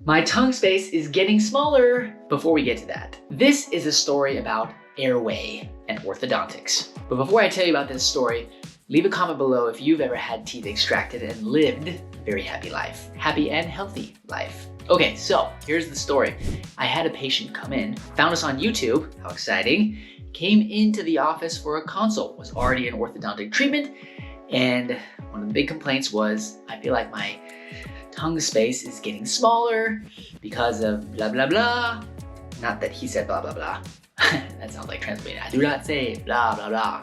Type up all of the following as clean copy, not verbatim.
My tongue space is getting smaller. Before we get to that, this is a story about airway and orthodontics. But before I tell you about this story, leave a comment below if you've ever had teeth extracted and lived a very happy life. Happy and healthy life. Okay, so here's the story. I had a patient come in, found us on YouTube, how exciting, came into the office for a consult, was already in orthodontic treatment, and one of the big complaints was, I feel like my tongue space is getting smaller because of blah, blah, blah. Not that he said blah, blah, blah. That sounds like Transylvania. I do not say blah, blah, blah.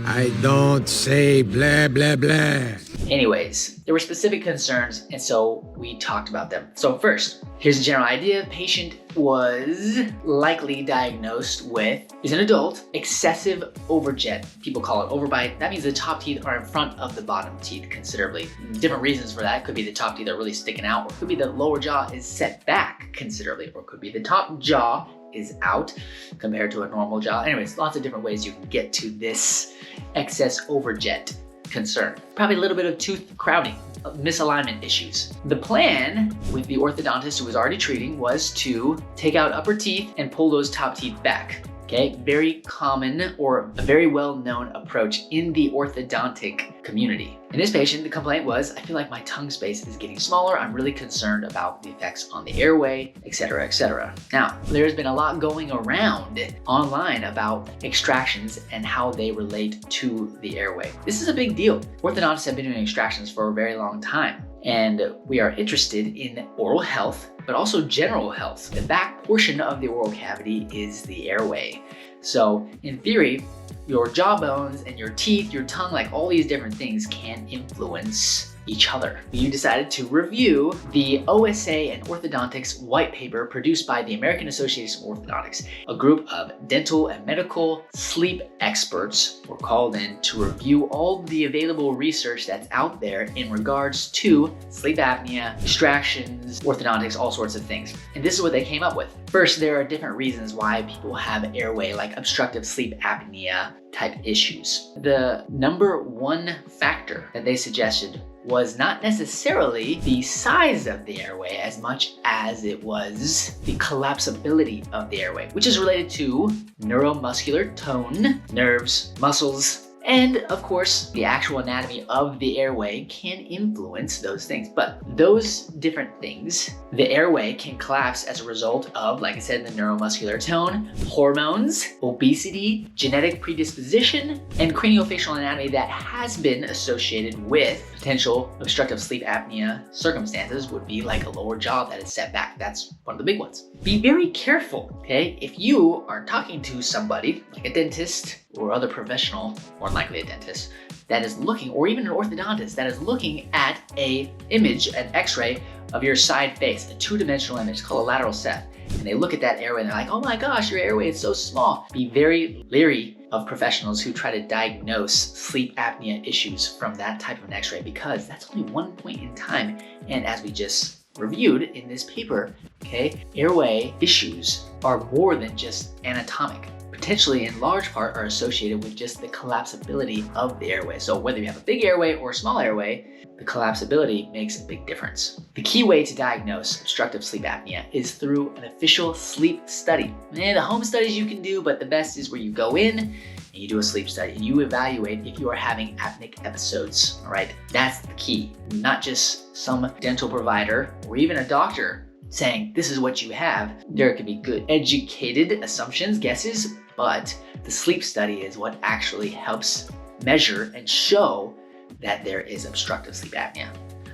I don't say blah, blah, blah. Anyways, there were specific concerns, and so we talked about them. So first, here's a general idea. Patient was likely diagnosed with, is an adult, excessive overjet. People call it overbite. That means the top teeth are in front of the bottom teeth considerably. Different reasons for that. Could be the top teeth are really sticking out, or could be the lower jaw is set back considerably, or could be the top jaw is out compared to a normal jaw. Anyways, lots of different ways you can get to this excess overjet concern. Probably a little bit of tooth crowding, misalignment issues. The plan with the orthodontist who was already treating was to take out upper teeth and pull those top teeth back. Okay, very common or a very well-known approach in the orthodontic community. In this patient, the complaint was, I feel like my tongue space is getting smaller. I'm really concerned about the effects on the airway, etc., etc. Now, there's been a lot going around online about extractions and how they relate to the airway. This is a big deal. Orthodontists have been doing extractions for a very long time, and we are interested in oral health, but also general health. The back portion of the oral cavity is the airway. So in theory, your jawbones and your teeth, your tongue, like all these different things can influence each other. You decided to review the OSA and Orthodontics white paper produced by the American Association of Orthodontics. A group of dental and medical sleep experts were called in to review all the available research that's out there in regards to sleep apnea, extractions, orthodontics, all sorts of things. And this is what they came up with. First, there are different reasons why people have airway, like obstructive sleep apnea type issues. The number one factor that they suggested was not necessarily the size of the airway as much as it was the collapsibility of the airway, which is related to neuromuscular tone, nerves, muscles, and of course, the actual anatomy of the airway can influence those things. But those different things, the airway can collapse as a result of, like I said, the neuromuscular tone, hormones, obesity, genetic predisposition, and craniofacial anatomy that has been associated with potential obstructive sleep apnea circumstances would be like a lower jaw that is set back. That's one of the big ones. Be very careful, okay? If you are talking to somebody, like a dentist or other professional, more likely a dentist, that is looking, or even an orthodontist that is looking at an image, an x-ray of your side face, a two-dimensional image called a lateral ceph, and they look at that airway and they're like, oh my gosh, your airway is so small. Be very leery of professionals who try to diagnose sleep apnea issues from that type of an x-ray, because that's only one point in time. And as we just reviewed in this paper, okay, airway issues are more than just anatomic. Potentially in large part are associated with just the collapsibility of the airway. So whether you have a big airway or a small airway, the collapsibility makes a big difference. The key way to diagnose obstructive sleep apnea is through an official sleep study. The home studies you can do, but the best is where you go in and you do a sleep study and you evaluate if you are having apneic episodes, all right? That's the key, not just some dental provider or even a doctor saying this is what you have. There could be good educated assumptions, guesses, but the sleep study is what actually helps measure and show that there is obstructive sleep apnea.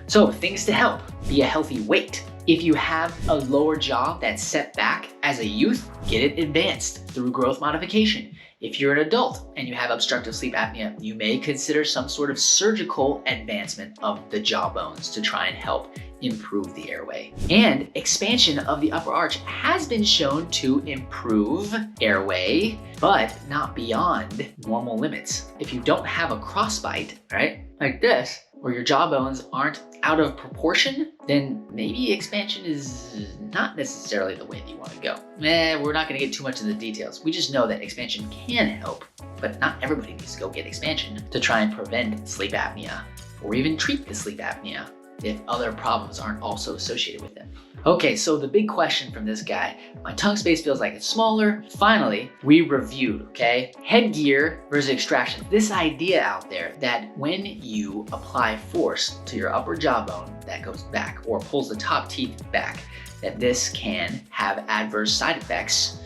So things to help: be a healthy weight. If you have a lower jaw that's set back as a youth, get it advanced through growth modification. If you're an adult and you have obstructive sleep apnea, you may consider some sort of surgical advancement of the jaw bones to try and help improve the airway. And expansion of the upper arch has been shown to improve airway, but not beyond normal limits. If you don't have a crossbite, right, like this, or your jawbones aren't out of proportion, then maybe expansion is not necessarily the way that you want to go. We're not going to get too much into the details. We just know that expansion can help, but not everybody needs to go get expansion to try and prevent sleep apnea or even treat the sleep apnea. if other problems aren't also associated with them. Okay, so the big question from this guy, my tongue space feels like it's smaller. Finally, we reviewed, okay? Headgear versus extraction. This idea out there that when you apply force to your upper jawbone that goes back or pulls the top teeth back, that this can have adverse side effects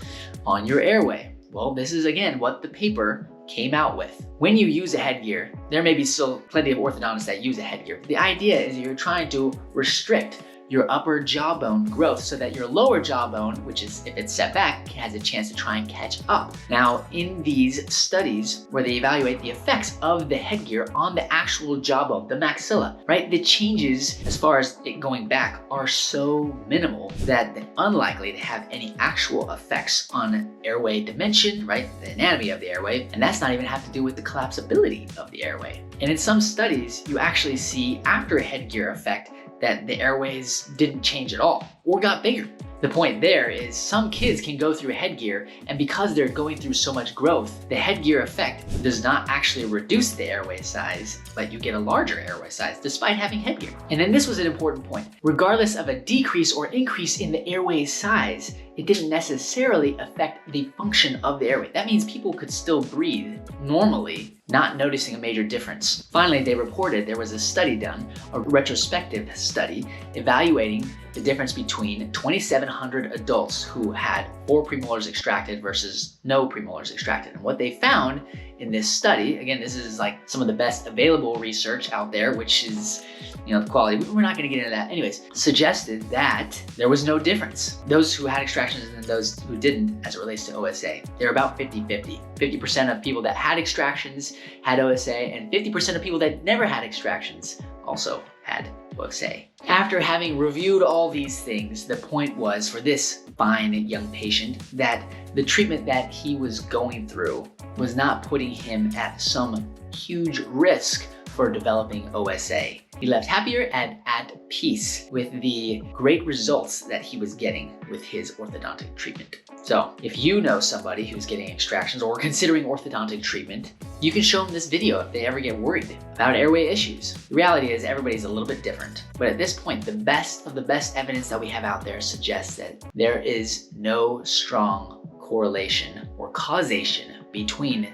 on your airway. Well, this is again what the paper came out with. When you use a headgear, there may be still plenty of orthodontists that use a headgear. The idea is you're trying to restrict your upper jawbone growth so that your lower jawbone, which is if it's set back, has a chance to try and catch up. Now, in these studies where they evaluate the effects of the headgear on the actual jawbone, the maxilla, right? The changes as far as it going back are so minimal that they're unlikely to have any actual effects on airway dimension, right? The anatomy of the airway, and that's not even have to do with the collapsibility of the airway. And in some studies, you actually see after a headgear effect that the airways didn't change at all or got bigger. The point there is some kids can go through headgear, and because they're going through so much growth, the headgear effect does not actually reduce the airway size, but you get a larger airway size despite having headgear. And then this was an important point. Regardless of a decrease or increase in the airway size, it didn't necessarily affect the function of the airway. That means people could still breathe normally, not noticing a major difference. Finally, they reported there was a study done, a retrospective study, evaluating the difference between 2,700 adults who had 4 premolars extracted versus no premolars extracted. And what they found in this study, again, this is like some of the best available research out there, which is, the quality, we're not gonna get into that. Anyways, suggested that there was no difference. Those who had extractions and those who didn't as it relates to OSA. They're about 50-50. 50% of people that had extractions had OSA, and 50% of people that never had extractions also had OSA. After having reviewed all these things, the point was for this fine young patient that the treatment that he was going through was not putting him at some huge risk for developing OSA. He left happier and at peace with the great results that he was getting with his orthodontic treatment. So if you know somebody who's getting extractions or considering orthodontic treatment, you can show them this video if they ever get worried about airway issues. The reality is everybody's a little bit different, but at this point, the best of the best evidence that we have out there suggests that there is no strong correlation or causation between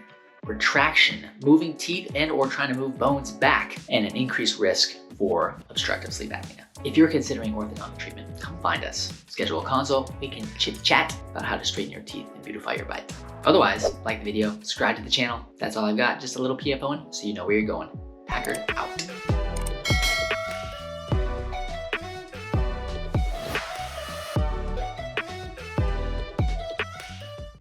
retraction, moving teeth, and or trying to move bones back, and an increased risk for obstructive sleep apnea. If you're considering orthodontic treatment, come find us. Schedule a consult. We can chit chat about how to straighten your teeth and beautify your bite. Otherwise, like the video, subscribe to the channel. That's all I've got. Just a little PFOing so you know where you're going. Packard out.